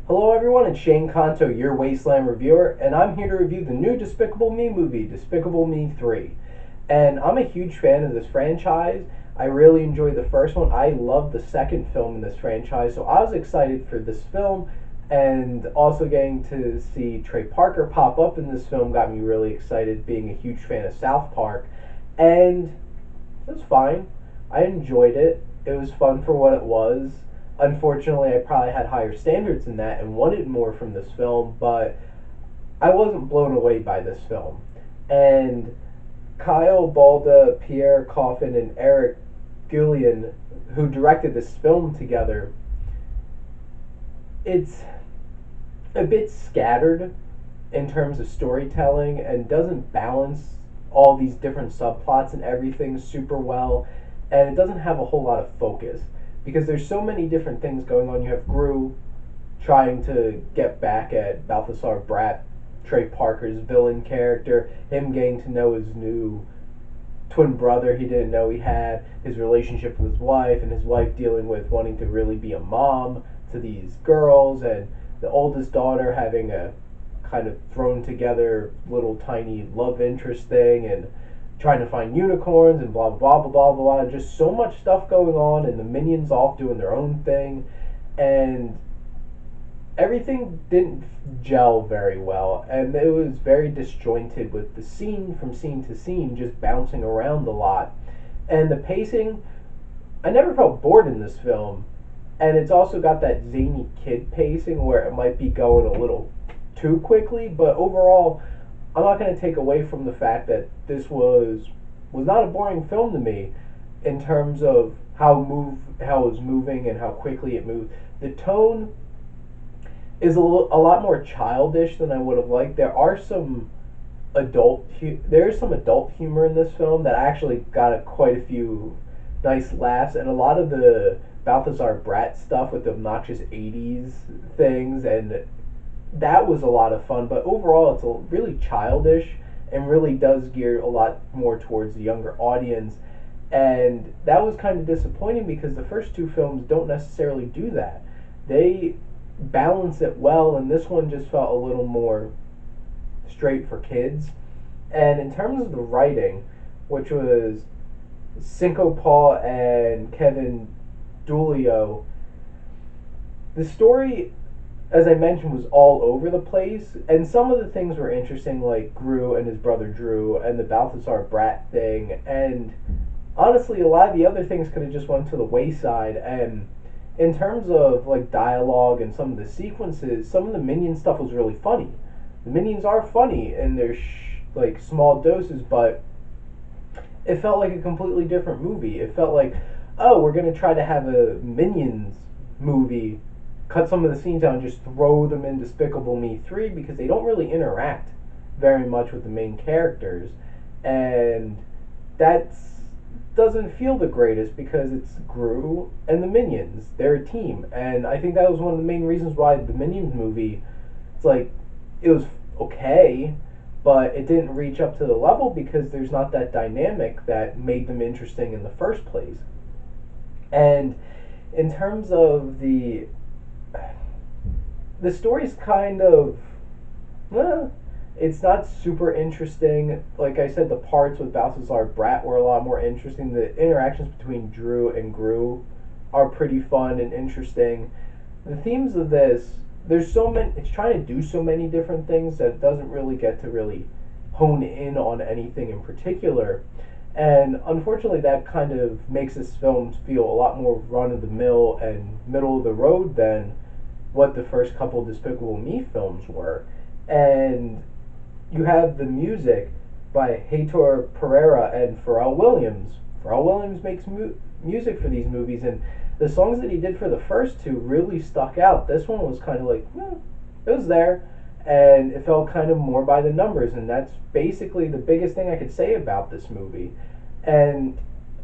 Hello everyone, it's Shane Kanto, your Wasteland reviewer, and I'm here to review the new Despicable Me movie, Despicable Me 3. And I'm a huge fan of this franchise. I really enjoyed the first one. I love the second film in this franchise, so I was excited for this film, and also getting to see Trey Parker pop up in this film got me really excited, being a huge fan of South Park. And it was fine. I enjoyed it. It was fun for what it was. Unfortunately, I probably had higher standards than that and wanted more from this film, but I wasn't blown away by this film. And Kyle Balda, Pierre Coffin, and Eric Gillian, who directed this film together, it's a bit scattered in terms of storytelling and doesn't balance all these different subplots and everything super well, and it doesn't have a whole lot of focus because there's so many different things going on. You have Gru trying to get back at Balthazar Bratt, Trey Parker's villain character, him getting to know his new twin brother he didn't know he had, his relationship with his wife, and his wife dealing with wanting to really be a mom to these girls, and the oldest daughter having a kind of thrown together little tiny love interest thing, and trying to find unicorns and blah blah blah blah blah blah. Just so much stuff going on, and the minions off doing their own thing, and everything didn't gel very well, and it was very disjointed with the scene from scene to scene just bouncing around a lot. And the pacing, I never felt bored in this film, and it's also got that zany kid pacing where it might be going a little too quickly, but overall I'm not going to take away from the fact that this was not a boring film to me in terms of how it was moving and how quickly it moved. The tone is a lot more childish than I would have liked. There's some adult humor in this film that actually got quite a few nice laughs, and a lot of the Balthazar Bratt stuff with the obnoxious 80s things, and that was a lot of fun. But overall, it's really childish and really does gear a lot more towards the younger audience, and that was kind of disappointing because the first two films don't necessarily do that. They balance it well, and this one just felt a little more straight for kids. And in terms of the writing, which was Cinco Paul and Kevin Dulio, the story, as I mentioned, was all over the place, and some of the things were interesting, like Gru and his brother Drew, and the Balthazar Bratt thing, and honestly, a lot of the other things could have just went to the wayside. And in terms of like dialogue and some of the sequences, some of the Minion stuff was really funny. The Minions are funny in their like small doses, but it felt like a completely different movie. It felt like, oh, we're gonna try to have a Minions movie, cut some of the scenes out, and just throw them in Despicable Me 3 because they don't really interact very much with the main characters, and that doesn't feel the greatest because it's Gru and the Minions. They're a team, and I think that was one of the main reasons why the Minions movie, it's like, it was okay, but it didn't reach up to the level because there's not that dynamic that made them interesting in the first place. And in terms of the story's kind of, it's not super interesting. Like I said, the parts with Balthazar Bratt were a lot more interesting. The interactions between Drew and Gru are pretty fun and interesting. The themes of this, there's so many, it's trying to do so many different things that it doesn't really get to really hone in on anything in particular. And unfortunately, that kind of makes this film feel a lot more run of the mill and middle of the road than what the first couple of Despicable Me films were. And you have the music by Heitor Pereira and Pharrell Williams. Pharrell Williams makes music for these movies, and the songs that he did for the first two really stuck out. This one was kind of like, it was there, and it felt kind of more by the numbers, and that's basically the biggest thing I could say about this movie. And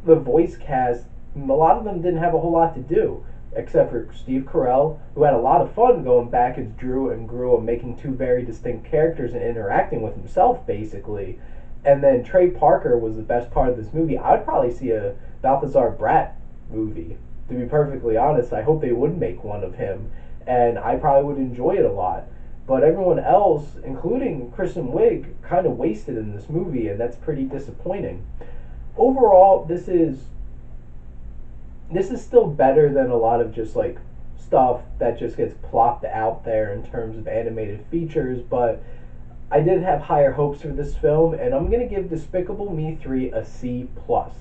the voice cast, a lot of them didn't have a whole lot to do, except for Steve Carell, who had a lot of fun going back as Drew and Gru and making two very distinct characters and interacting with himself, basically. And then Trey Parker was the best part of this movie. I would probably see a Balthazar Bratt movie, to be perfectly honest. I hope they would make one of him. and I probably would enjoy it a lot. But everyone else, including Kristen Wiig, kind of wasted in this movie, and that's pretty disappointing. Overall, this is still better than a lot of just like stuff that just gets plopped out there in terms of animated features, but I did have higher hopes for this film, and I'm gonna give Despicable Me 3 a C plus.